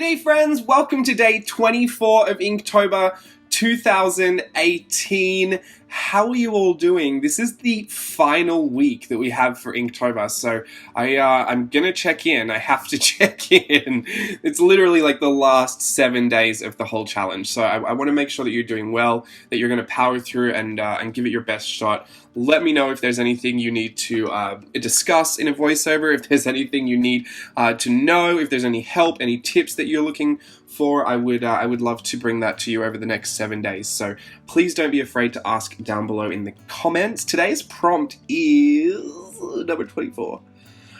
Hey friends, welcome to day 24 of Inktober 2018. How are you all doing? This is the final week that we have for Inktober, so I'm gonna check in. I have to check in. It's literally like the last 7 days of the whole challenge, so I want to make sure that you're doing well, that you're gonna power through and give it your best shot. Let me know if there's anything you need to discuss in a voiceover, if there's anything you need to know, if there's any help, any tips that you're looking for. I would love to bring that to you over the next 7 days. So please don't be afraid to ask down below in the comments. Today's prompt is number 24.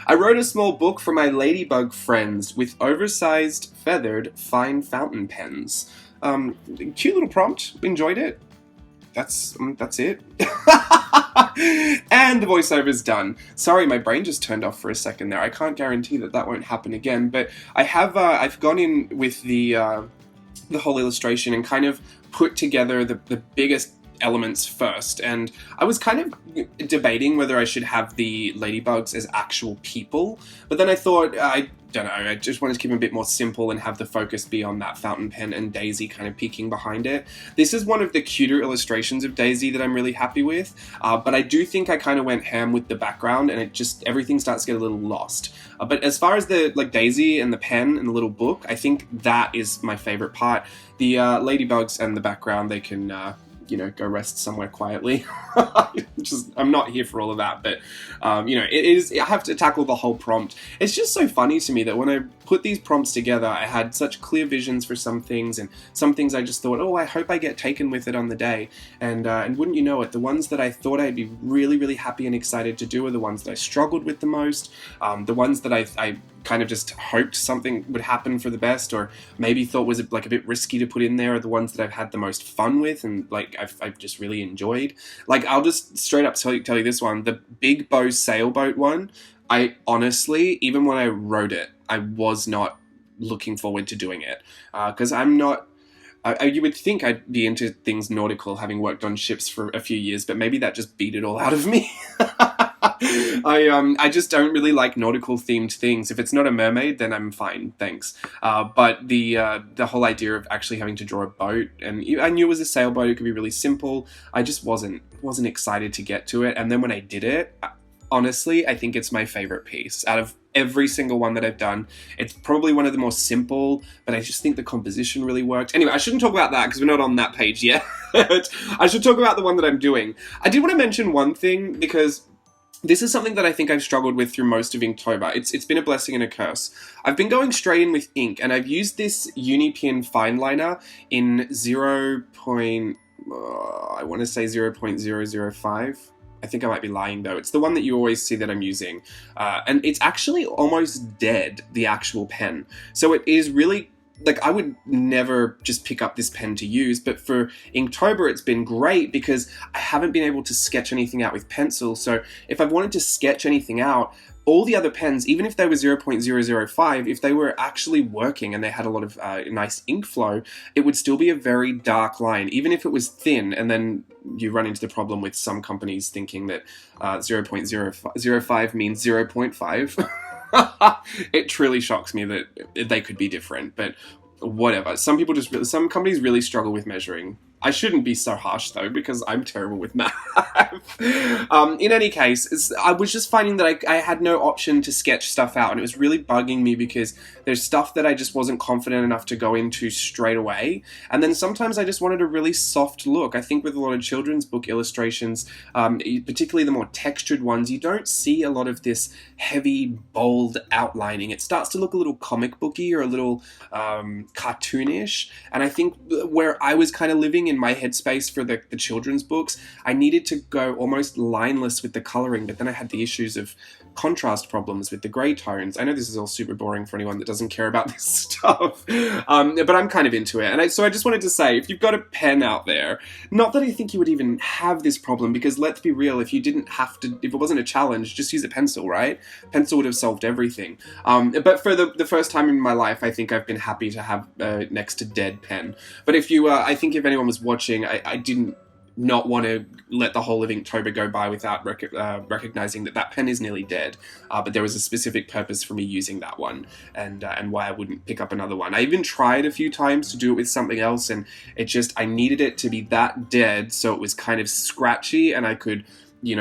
I wrote a small book for my ladybug friends with oversized, feathered, fine fountain pens. Cute little prompt. Enjoyed it. That's it. And the voiceover's done. Sorry, my brain just turned off for a second there. I can't guarantee that won't happen again, but I have I've gone in with the whole illustration and kind of put together the biggest elements first, and I was kind of debating whether I should have the ladybugs as actual people, but then I thought, I don't know, I just wanted to keep them a bit more simple and have the focus be on that fountain pen and Daisy kind of peeking behind it. This is one of the cuter illustrations of Daisy that I'm really happy with, but I do think I kind of went ham with the background and everything starts to get a little lost. But as far as the Daisy and the pen and the little book, I think that is my favorite part. The ladybugs and the background, they can go rest somewhere quietly. I'm not here for all of that, but I have to tackle the whole prompt. It's just so funny to me that when I put these prompts together, I had such clear visions for some things, and some things I just thought, oh, I hope I get taken with it on the day. And wouldn't you know it, the ones that I thought I'd be really, really happy and excited to do are the ones that I struggled with the most. The ones that I kind of just hoped something would happen for the best, or maybe thought was like a bit risky to put in there, are the ones that I've had the most fun with and like I've just really enjoyed. Like, I'll just straight up tell you this one, the Big Bow sailboat one, I honestly, even when I wrote it, I was not looking forward to doing it, because I'm not, you would think I'd be into things nautical, having worked on ships for a few years, but maybe that just beat it all out of me. I just don't really like nautical themed things. If it's not a mermaid, then I'm fine, thanks. But the whole idea of actually having to draw a boat, and I knew it was a sailboat, it could be really simple. I just wasn't excited to get to it. And then when I did it, honestly, I think it's my favorite piece out of every single one that I've done. It's probably one of the more simple, but I just think the composition really worked. Anyway, I shouldn't talk about that because we're not on that page yet. I should talk about the one that I'm doing. I did want to mention one thing, because this is something that I think I've struggled with through most of Inktober. It's been a blessing and a curse. I've been going straight in with ink, and I've used this Unipin fine liner in 0.005. I think I might be lying though. It's the one that you always see that I'm using. And it's actually almost dead, the actual pen. So it is really, like, I would never just pick up this pen to use, but for Inktober it's been great because I haven't been able to sketch anything out with pencil. So if I've wanted to sketch anything out, all the other pens, even if they were 0.005, if they were actually working and they had a lot of nice ink flow, it would still be a very dark line, even if it was thin. And then you run into the problem with some companies thinking that 0.005 means 0.5. It truly shocks me that they could be different, but whatever. Some companies really struggle with measuring. I shouldn't be so harsh though, because I'm terrible with math. In any case, I was just finding that I had no option to sketch stuff out, and it was really bugging me because there's stuff that I just wasn't confident enough to go into straight away. And then sometimes I just wanted a really soft look. I think with a lot of children's book illustrations, particularly the more textured ones, you don't see a lot of this heavy, bold outlining. It starts to look a little comic booky or a little cartoonish. And I think where I was kind of living in my headspace for the children's books, I needed to go almost lineless with the coloring, but then I had the issues of contrast problems with the grey tones. I know this is all super boring for anyone that doesn't care about this stuff, but I'm kind of into it. And so I just wanted to say, if you've got a pen out there, not that I think you would even have this problem, because let's be real, if you didn't have to, if it wasn't a challenge, just use a pencil, right? Pencil would have solved everything. But for the first time in my life, I think I've been happy to have next to dead pen. But if you, I think if anyone was watching, I didn't not want to let the whole of Inktober go by without recognizing that that pen is nearly dead. But there was a specific purpose for me using that one, and why I wouldn't pick up another one. I even tried a few times to do it with something else, and I needed it to be that dead so it was kind of scratchy and I could,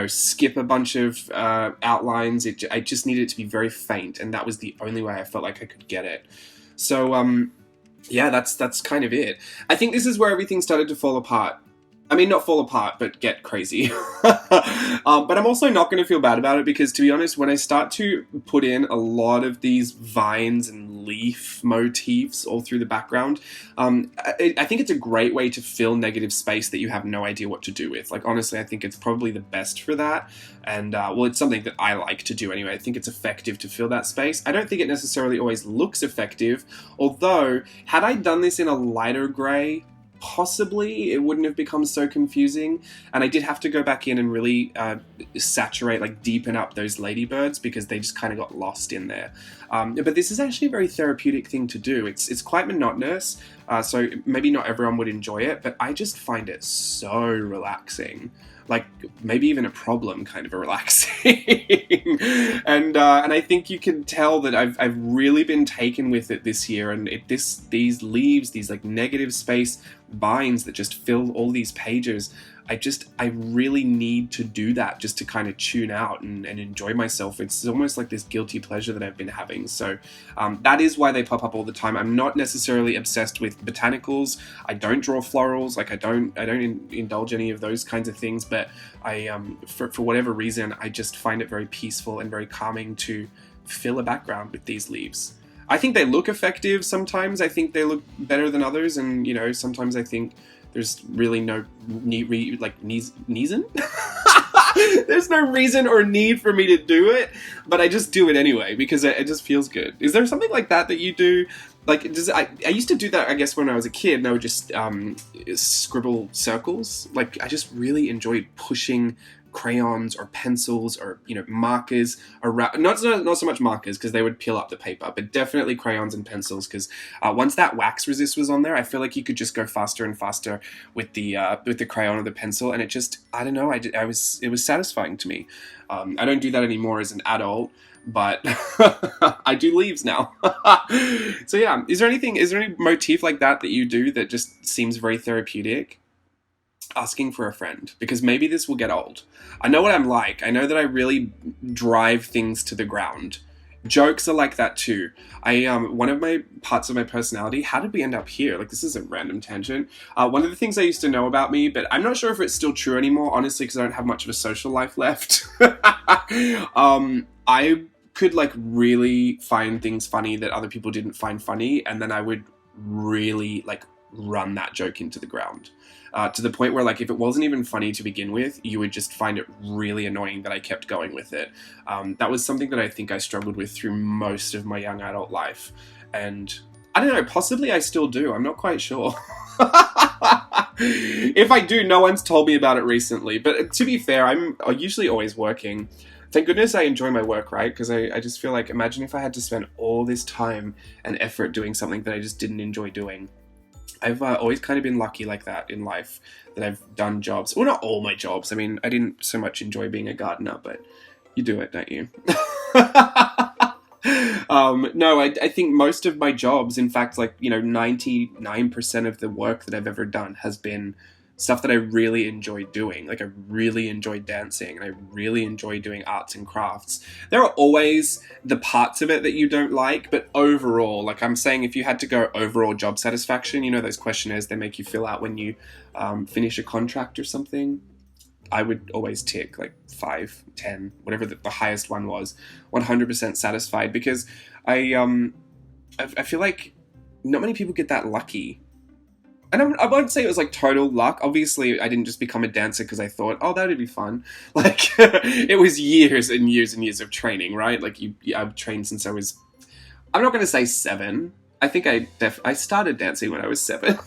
skip a bunch of outlines. I just needed it to be very faint, and that was the only way I felt like I could get it. So, yeah, that's kind of it. I think this is where everything started to fall apart. I mean, not fall apart, but get crazy. But I'm also not going to feel bad about it because, to be honest, when I start to put in a lot of these vines and leaf motifs all through the background, I think it's a great way to fill negative space that you have no idea what to do with. Like, honestly, I think it's probably the best for that. And, well, it's something that I like to do anyway. I think it's effective to fill that space. I don't think it necessarily always looks effective, although, had I done this in a lighter grey, possibly it wouldn't have become so confusing. And I did have to go back in and really saturate, like deepen up those ladybirds because they just kind of got lost in there. But this is actually a very therapeutic thing to do. It's quite monotonous, so maybe not everyone would enjoy it, but I just find it so relaxing. Like, maybe even a problem kind of a relaxing. And I think you can tell that I've really been taken with it this year, and these leaves, these like negative space vines that just fill all these pages, I really need to do that just to kind of tune out and enjoy myself. It's almost like this guilty pleasure that I've been having. So that is why they pop up all the time. I'm not necessarily obsessed with botanicals. I don't draw florals. Like I don't indulge any of those kinds of things. But for whatever reason, I just find it very peaceful and very calming to fill a background with these leaves. I think they look effective sometimes. I think they look better than others. And, sometimes I think there's really no reason. There's no reason or need for me to do it, but I just do it anyway because it just feels good. Is there something like that you do? Like, I used to do that, I guess, when I was a kid, and I would just scribble circles. Like, I just really enjoyed pushing crayons or pencils or markers around. Not so much markers because they would peel up the paper, but definitely crayons and pencils because once that wax resist was on there, I feel like you could just go faster and faster with the crayon or the pencil, and it just, I don't know, it was satisfying to me. I don't do that anymore as an adult, but I do leaves now. So yeah, is there any motif like that you do that just seems very therapeutic? Asking for a friend, because maybe this will get old. I know what I'm like. I know that I really drive things to the ground. Jokes are like that too. One of my parts of my personality, how did we end up here? Like, this is a random tangent. One of the things I used to know about me, but I'm not sure if it's still true anymore, honestly, because I don't have much of a social life left. I could really find things funny that other people didn't find funny, and then I would really run that joke into the ground. To the point where, if it wasn't even funny to begin with, you would just find it really annoying that I kept going with it. That was something that I think I struggled with through most of my young adult life. And I don't know, possibly I still do. I'm not quite sure. If I do, no one's told me about it recently. But to be fair, I'm usually always working. Thank goodness I enjoy my work, right? Because I just feel like, imagine if I had to spend all this time and effort doing something that I just didn't enjoy doing. I've always kind of been lucky like that in life, that I've done jobs. Well, not all my jobs. I mean, I didn't so much enjoy being a gardener, but you do it, don't you? No, I think most of my jobs, in fact, 99% of the work that I've ever done has been stuff that I really enjoy doing. I really enjoy dancing, and I really enjoy doing arts and crafts. There are always the parts of it that you don't like, but overall, I'm saying, if you had to go overall job satisfaction, those questionnaires they make you fill out when you finish a contract or something, I would always tick 5, 10, whatever the highest one was, 100% satisfied, because I feel like not many people get that lucky. And I won't say it was total luck. Obviously, I didn't just become a dancer because I thought, oh, that'd be fun. It was years and years and years of training, right? I've trained since I was, I'm not going to say 7. I think I started dancing when I was 7.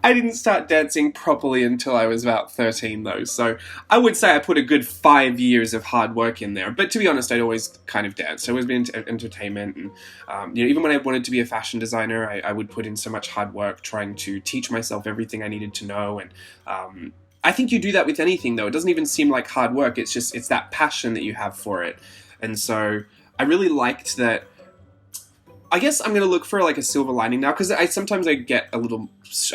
I I didn't start dancing properly until I was about 13 though, so I would say I put a good 5 years of hard work in there. But to be honest, I'd always kind of danced. I've always been into entertainment, and even when I wanted to be a fashion designer, I would put in so much hard work trying to teach myself everything I needed to know. And I think you do that with anything though. It doesn't even seem like hard work. It's that passion that you have for it. And so I really liked that. I guess I'm going to look for like a silver lining now, because I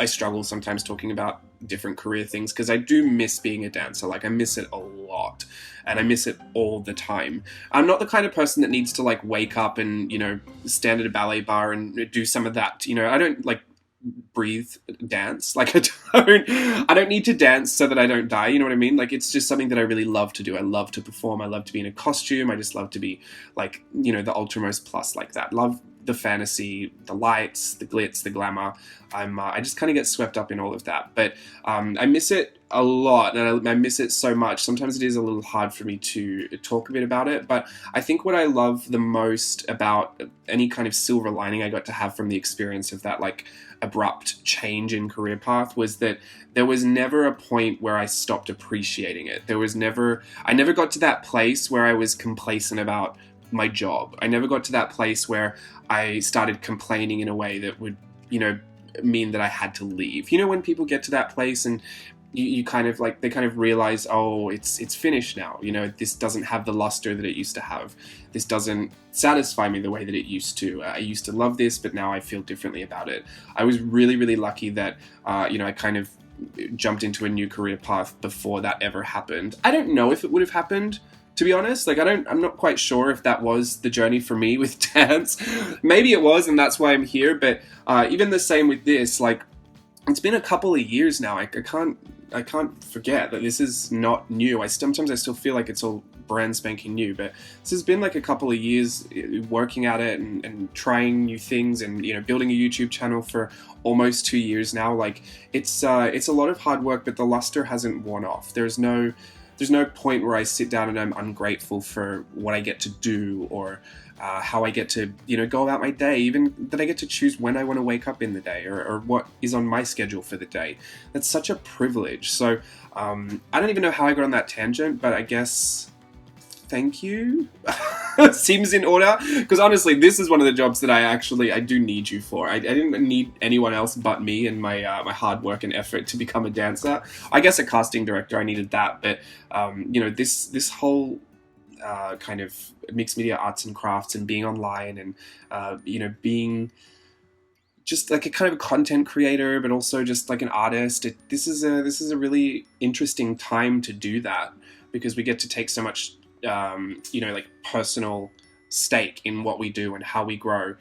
struggle sometimes talking about different career things, because I do miss being a dancer. Like, I miss it a lot, and I miss it all the time. I'm not the kind of person that needs to like wake up and, stand at a ballet bar and do some of that. I don't like breathe dance. Like, I don't need to dance so that I don't die. You know what I mean? Like, it's just something that I really love to do. I love to perform. I love to be in a costume. I just love to be like, the ultramost plus like that. Love the fantasy, the lights, the glitz, the glamour. I just kind of get swept up in all of that. But I miss it a lot, and I miss it so much. Sometimes it is a little hard for me to talk a bit about it, but I think what I love the most about any kind of silver lining I got to have from the experience of that like abrupt change in career path was that there was never a point where I stopped appreciating it. I never got to that place where I was complacent about my job. I never got to that place where I started complaining in a way that would, mean that I had to leave. When people get to that place and you kind of like, they kind of realize, oh, it's finished now. This doesn't have the luster that it used to have. This doesn't satisfy me the way that it used to. I used to love this, but now I feel differently about it. I was really, really lucky that, I kind of jumped into a new career path before that ever happened. I don't know if it would have happened, to be honest. Like, I'm not quite sure if that was the journey for me with dance. Maybe it was, and that's why I'm here. But even the same with this, like, it's been a couple of years now. I can't forget that this is not new. Sometimes I still feel like it's all brand spanking new, but this has been like a couple of years working at it and trying new things, and building a YouTube channel for almost 2 years now. Like, it's a lot of hard work, but the luster hasn't worn off. There's no point where I sit down and I'm ungrateful for what I get to do, or how I get to, go about my day, even that I get to choose when I want to wake up in the day, or what is on my schedule for the day. That's such a privilege. So I don't even know how I got on that tangent, but I guess thank you seems in order, because honestly, this is one of the jobs that I do need you for. I didn't need anyone else but me and my hard work and effort to become a dancer. I guess a casting director, I needed that, but this whole kind of mixed media arts and crafts, and being online, and being just like a kind of a content creator, but also just like an artist. This is a really interesting time to do that, because we get to take so much like personal stake in what we do and how we grow.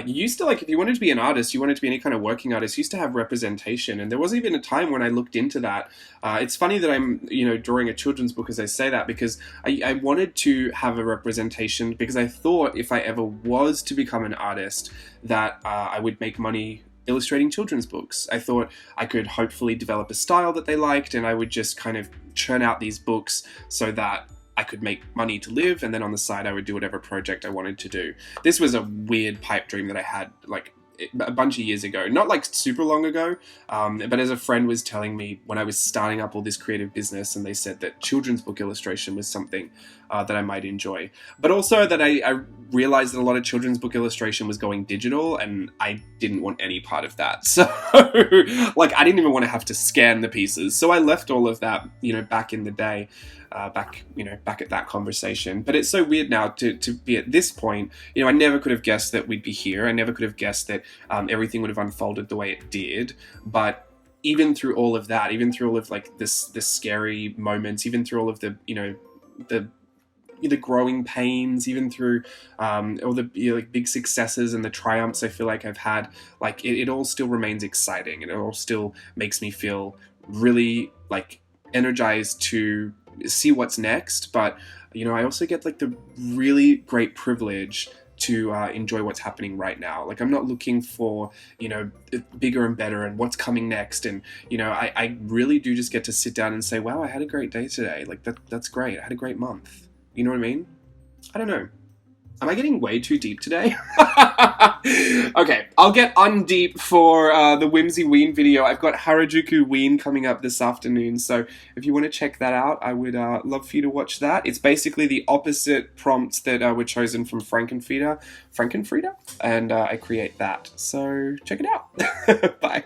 You used to, like, if you wanted to be an artist, you wanted to be any kind of working artist, you used to have representation, and there was even a time when I looked into that. It's funny that I'm drawing a children's book as I say that, because I wanted to have a representation, because I thought if I ever was to become an artist that I would make money illustrating children's books. I thought I could hopefully develop a style that they liked, and I would just kind of churn out these books so that I could make money to live, and then on the side I would do whatever project I wanted to do. This was a weird pipe dream that I had like a bunch of years ago, not like super long ago, but as a friend was telling me when I was starting up all this creative business, and they said that children's book illustration was something that I might enjoy, but also that I realized that a lot of children's book illustration was going digital, and I didn't want any part of that. So like, I didn't even want to have to scan the pieces, so I left all of that back in the day. Back at that conversation. But it's so weird now to be at this point. I never could have guessed that we'd be here. I never could have guessed that everything would have unfolded the way it did. But even through all of that, even through all of like the scary moments, even through all of the the growing pains, even through all the like big successes and the triumphs I feel like I've had, like it all still remains exciting, and it all still makes me feel really like energized to see what's next. But I also get like the really great privilege to enjoy what's happening right now. Like, I'm not looking for bigger and better and what's coming next, and I really do just get to sit down and say, wow, I had a great day today. Like, that's great. I had a great month. You know what I mean? I don't know. Am I getting way too deep today? Okay, I'll get undeep for the Whimsy Ween video. I've got Harajuku Ween coming up this afternoon, so if you want to check that out, I would love for you to watch that. It's basically the opposite prompts that were chosen from Frankenfeeder, and I create that. So check it out. Bye.